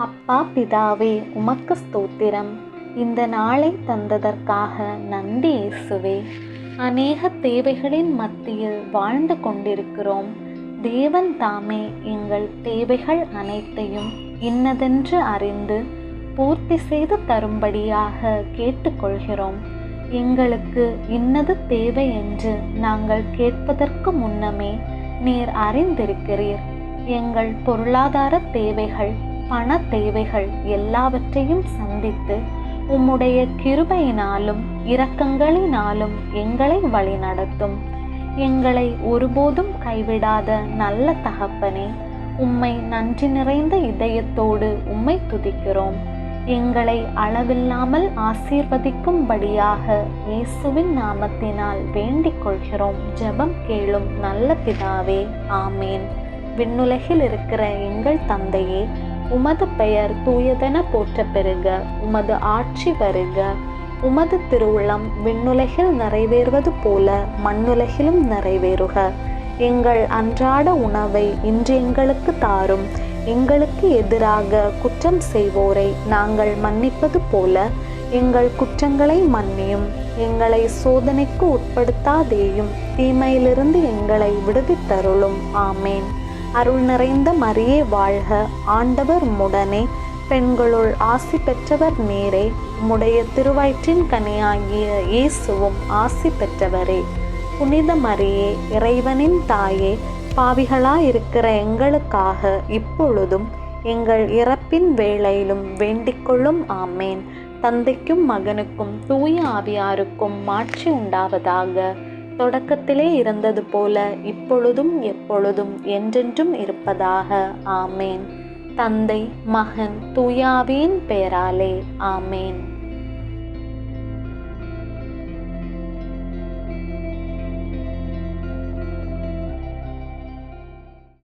அப்பா பிதாவே, உமக்கு ஸ்தோத்திரம். இந்த நாளை தந்ததற்காக நன்றி இயேசுவே. அநேக தேவைகளின் மத்தியில் வாழ்ந்து கொண்டிருக்கிறோம். தேவன் தாமே எங்கள் தேவைகள் அனைத்தையும் இன்னதென்று அறிந்து பூர்த்தி செய்து தரும்படியாக கேட்டுக்கொள்கிறோம். எங்களுக்கு இன்னது தேவை என்று நாங்கள் கேட்பதற்கு முன்னமே நீர் அறிந்திருக்கிறீர். எங்கள் பொருளாதார தேவைகள், பண தேவைகள் எல்லாவற்றையும் சந்தித்து உம்முடைய கிருபையினாலும் இரக்கங்களினாலும் எங்களை வழிநடத்தும். எங்களை ஒருபோதும் கைவிடாத நல்ல தகப்பனே, உம்மை நன்றி நிறைந்த இதயத்தோடு உம்மை துதிக்கிறோம். எங்களை அளவில்லாமல் ஆசீர்வதிக்கும்படியாக இயேசுவின் நாமத்தினால் வேண்டிக் கொள்கிறோம். ஜெபம் கேளும் நல்ல பிதாவே, ஆமேன். விண்ணுலகில் இருக்கிற எங்கள் தந்தையே, உமது பெயர் தூயதென போற்ற பெறுக. உமது ஆட்சி வருக. உமது திருவுளம் விண்ணுலகில் நிறைவேறுவது போல மண்ணுலகிலும் நிறைவேறுக. எங்கள் அன்றாட உணவை இன்று எங்களுக்கு தாரும். எங்களுக்கு எதிராக குற்றம் செய்வோரை நாங்கள் மன்னிப்பது போல எங்கள் குற்றங்களை மன்னியும். எங்களை சோதனைக்கு உட்படுத்தாதேயும், தீமையிலிருந்து எங்களை விடுவித்தருளும். ஆமேன். அருள் நிறைந்த மரியே வாழ்க. ஆண்டவர் உம்முடனே, பெண்களுள் ஆசி பெற்றவர் நீரே. உம்முடைய திருவயிற்றின் கனியாகிய இயேசுவும் ஆசி பெற்றவரே. புனித மரியே, இறைவனின் தாயே, பாவிகளாயிருக்கிற எங்களுக்காக இப்பொழுதும் எங்கள் இறப்பின் வேளையிலும் வேண்டிக்கொள்ளும். ஆமேன். தந்தைக்கும் மகனுக்கும் தூய ஆவியாருக்கும் மாட்சி உண்டாவதாக. தொடக்கத்திலே இருந்தது போல இப்பொழுதும் எப்பொழுதும் என்றென்றும் இருப்பதாக. ஆமேன். தந்தை, மகன், தூய ஆவியின் பெயராலே. ஆமேன்.